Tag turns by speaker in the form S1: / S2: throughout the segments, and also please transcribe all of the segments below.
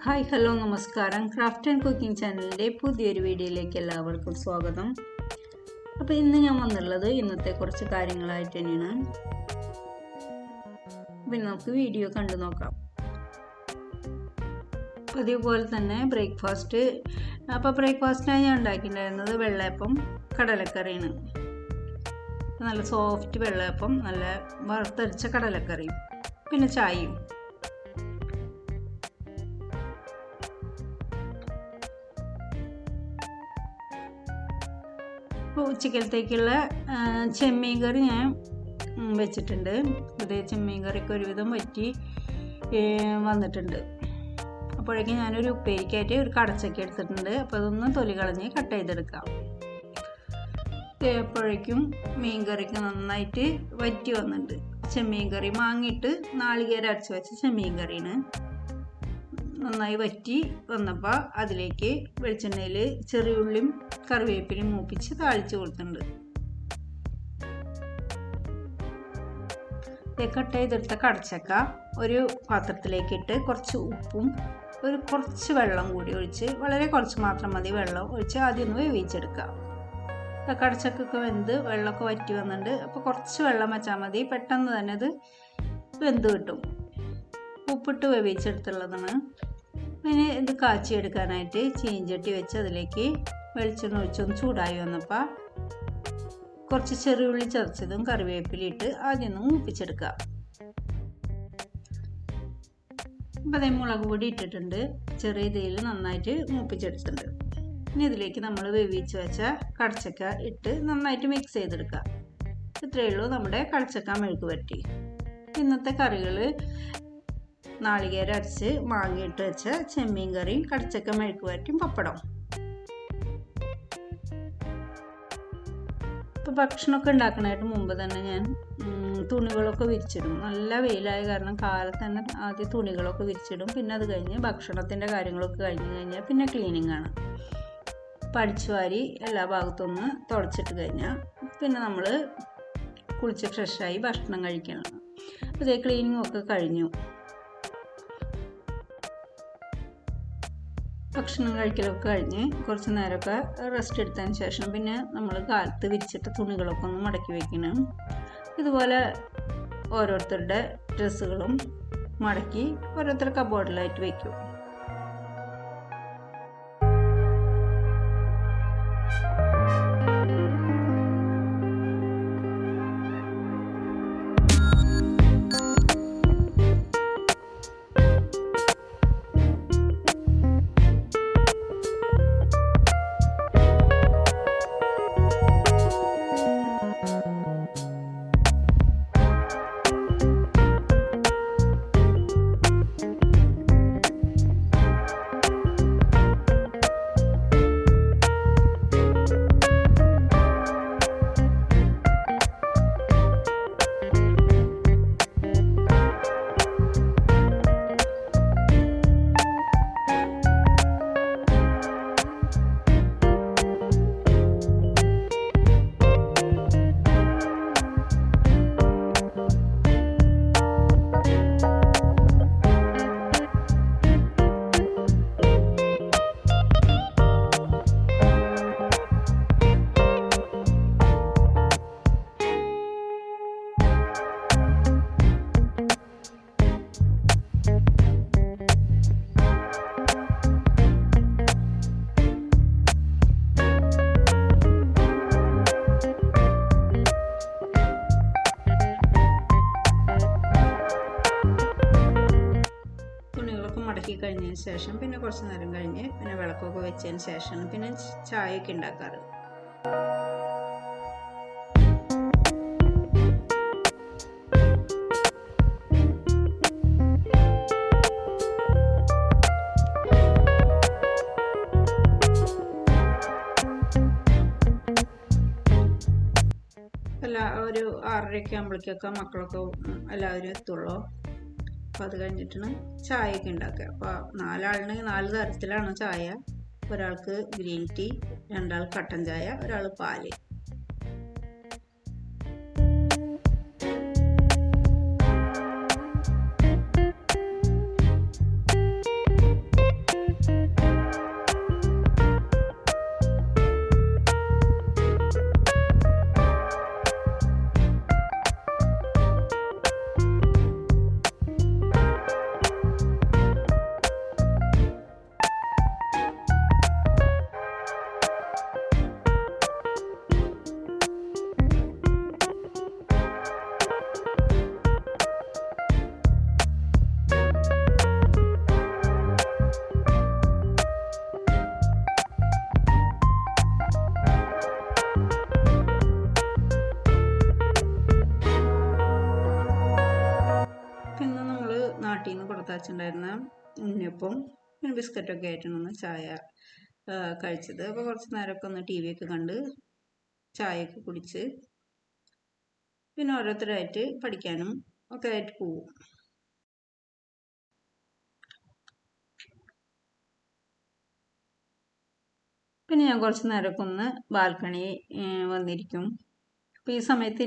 S1: Hi hello നമസ്കാരം. Craft and cooking ചാനലിൻ്റെ പുതിയൊരു വീഡിയോയിലേക്ക് എല്ലാവർക്കും സ്വാഗതം. അപ്പോൾ ഇന്ന് ഞാൻ വന്നുള്ളത് ഇന്നത്തെ കുറച്ച് കാര്യങ്ങളായിട്ട് തന്നെയാണ്. പിന്നെ നമുക്ക് വീഡിയോ കണ്ടു നോക്കാം. അതേപോലെ തന്നെ ബ്രേക്ക്ഫാസ്റ്റ്. അപ്പോൾ ബ്രേക്ക്ഫാസ്റ്റിനായി ഞാൻ ഉണ്ടാക്കിയിട്ടുണ്ടായിരുന്നത് വെള്ളയപ്പം കടലക്കറിയാണ്. നല്ല സോഫ്റ്റ് വെള്ളയപ്പം, നല്ല വറുത്തരച്ച കടലക്കറിയും, പിന്നെ ചായയും. ഇപ്പോൾ ഉച്ചക്കലത്തേക്കുള്ള ചെമ്മീൻ കറി ഞാൻ വെച്ചിട്ടുണ്ട്. അതേ ചെമ്മീൻ കറിക്ക് ഒരുവിധം വറ്റി വന്നിട്ടുണ്ട്. അപ്പോഴേക്കും ഞാനൊരു ഉപ്പേരിക്കായിട്ട് ഒരു കടച്ചക്ക എടുത്തിട്ടുണ്ട്. അപ്പോൾ അതൊന്ന് തൊലി കളഞ്ഞ് കട്ട് ചെയ്തെടുക്കാം. അപ്പോഴേക്കും മീൻ കറിക്ക് നന്നായിട്ട് വറ്റി വന്നിട്ടുണ്ട്. ചെമ്മീൻ കറി മാങ്ങിയിട്ട് നാളികേരം അരച്ച് വെച്ച ചെമ്മീൻ കറിയാണ്. നന്നായി വറ്റി വന്നപ്പോൾ അതിലേക്ക് വെളിച്ചെണ്ണയിൽ ചെറിയുള്ളിയും കറിവേപ്പിലയും മൂപ്പിച്ച് താളിച്ച് കൊടുത്തിട്ടുണ്ട്. കട്ട് ചെയ്തെടുത്ത കടച്ചക്ക ഒരു പാത്രത്തിലേക്കിട്ട് കുറച്ച് ഉപ്പും കുറച്ച് വെള്ളം കൂടി ഒഴിച്ച്, വളരെ കുറച്ച് മാത്രം മതി വെള്ളം ഒഴിച്ച് ആദ്യം ഒന്ന് വേവിച്ചെടുക്കുക. കടച്ചക്കൊക്കെ വെന്ത് വെള്ളമൊക്കെ വറ്റി വന്നിട്ടുണ്ട്. അപ്പോൾ കുറച്ച് വെള്ളം വെച്ചാൽ മതി, പെട്ടെന്ന് തന്നെ അത് വെന്ത് കിട്ടും. ഉപ്പിട്ട് വേവിച്ചെടുത്തുള്ളതാണ്. പിന്നെ ഇത് കാച്ചിയെടുക്കാനായിട്ട് ചീഞ്ചട്ടി വെച്ച് അതിലേക്ക് വെളിച്ചെണ്ണ ഒഴിച്ചൊന്ന് ചൂടായി വന്നപ്പോൾ കുറച്ച് ചെറിയുള്ളി ചതച്ചതും കറിവേപ്പിലിട്ട് ആദ്യം ഒന്ന് മൂപ്പിച്ചെടുക്കുക. അപ്പോൾ അതേ മുളക് പൊടി ഇട്ടിട്ടുണ്ട്. ചെറിയ തീയിൽ നന്നായിട്ട് മൂപ്പിച്ചെടുത്തിട്ടുണ്ട്. ഇനി ഇതിലേക്ക് നമ്മൾ വേവിച്ച് വെച്ച കടച്ചക്ക ഇട്ട് നന്നായിട്ട് മിക്സ് ചെയ്തെടുക്കുക. ഇത്രയേ ഉള്ളൂ നമ്മുടെ കടച്ചക്ക മെഴുക്ക് പുരട്ടി. ഇന്നത്തെ കറികൾ നാളികേരം അരച്ച് മാങ്ങിയിട്ട് വെച്ച ചെമ്മീൻ കറിയും കടച്ചക്ക മെഴുക്ക് പുരട്ടിയും പപ്പടം. ഇപ്പോൾ ഭക്ഷണമൊക്കെ ഉണ്ടാക്കാനായിട്ട് മുമ്പ് തന്നെ ഞാൻ തുണികളൊക്കെ വിരിച്ചിടും. നല്ല വെയിലായ കാരണം കാലത്ത് തന്നെ ആദ്യം തുണികളൊക്കെ വിരിച്ചിടും. പിന്നെ അത് കഴിഞ്ഞ് ഭക്ഷണത്തിൻ്റെ കാര്യങ്ങളൊക്കെ കഴിഞ്ഞ് കഴിഞ്ഞാൽ പിന്നെ ക്ലീനിങ് ആണ്. പഠിച്ചു വാരി എല്ലാ ഭാഗത്തൊന്ന് തുടച്ചിട്ട് കഴിഞ്ഞാൽ പിന്നെ നമ്മൾ കുളിച്ച് ഫ്രഷായി ഭക്ഷണം കഴിക്കണം. അതേ ക്ലീനിങ് ഒക്കെ കഴിഞ്ഞു. ഭക്ഷണം കഴിക്കലൊക്കെ കഴിഞ്ഞ് കുറച്ച് നേരമൊക്കെ റെസ്റ്റ് എടുത്തതിന് ശേഷം പിന്നെ നമ്മൾ കാലത്ത് വിരിച്ചിട്ട് തുണികളൊക്കെ ഒന്ന് മടക്കി വയ്ക്കണം. ഇതുപോലെ ഓരോരുത്തരുടെ ഡ്രസ്സുകളും മടക്കി ഓരോരുത്തർ കബോർഡിലായിട്ട് വയ്ക്കും. മടക്കി കഴിഞ്ഞതിന് ശേഷം പിന്നെ കുറച്ച് നേരം കഴിഞ്ഞ് പിന്നെ വിളക്കൊക്കെ വെച്ചതിന് ശേഷം പിന്നെ ചായയൊക്കെ ഉണ്ടാക്കാറ്. ഒരു 6:30 ആകുമ്പോഴേക്കൊക്കെ മക്കളൊക്കെ എല്ലാവരും എത്തുള്ളൂ. അപ്പോൾ അത് കഴിഞ്ഞിട്ടാണ് ചായയൊക്കെ ഉണ്ടാക്കുക. അപ്പോൾ 4 ആളുണ്ടെങ്കിൽ 4 തരത്തിലാണ് ചായ. ഒരാൾക്ക് ഗ്രീൻ ടീ, 2 ആൾ കട്ടൻ ചായ, ഒരാൾ പാല്. കാച്ചുണ്ടായിരുന്ന ഉണ്ണിയപ്പം പിന്നെ ബിസ്ക്കറ്റൊക്കെ ആയിട്ടാണ് ചായ കഴിച്ചത്. അപ്പോൾ കുറച്ച് നേരമൊക്കെ ഒന്ന് ടി വി ഒക്കെ കണ്ട് ചായയൊക്കെ കുടിച്ച് പിന്നെ ഓരോരുത്തരായിട്ട് പഠിക്കാനും ഒക്കെ ആയിട്ട് പോവും. പിന്നെ ഞാൻ കുറച്ച് നേരമൊക്കെ ഒന്ന് ബാൽക്കണി വന്നിരിക്കും. അപ്പോൾ ഈ സമയത്ത്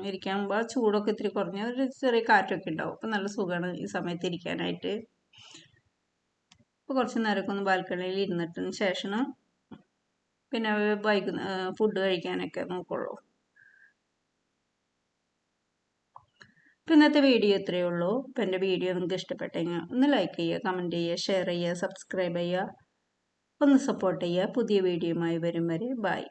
S1: ഇരിക്കുമ്പോൾ ചൂടൊക്കെ ഇത്തിരി കുറഞ്ഞ ഒരു ചെറിയ കാറ്റൊക്കെ ഉണ്ടാവും. അപ്പോൾ നല്ല സുഖമാണ് ഈ സമയത്ത് ഇരിക്കാനായിട്ട്. അപ്പോൾ കുറച്ച് നേരമൊക്കെ ഒന്ന് ബാൽക്കണിയിൽ ഇരുന്നിട്ടതിന് ശേഷം പിന്നെ ഫുഡ് കഴിക്കാനൊക്കെ നോക്കുള്ളൂ. അപ്പോൾ ഇന്നത്തെ വീഡിയോ ഇത്രയേ ഉള്ളൂ. അപ്പോൾ എൻ്റെ വീഡിയോ നിങ്ങൾക്ക് ഇഷ്ടപ്പെട്ടെങ്കിൽ ഒന്ന് ലൈക്ക് ചെയ്യുക, കമൻറ്റ് ചെയ്യുക, ഷെയർ ചെയ്യുക, സബ്സ്ക്രൈബ് ചെയ്യുക, ഒന്ന് സപ്പോർട്ട് ചെയ്യുക. പുതിയ വീഡിയോയുമായി വരും വരെ ബൈ.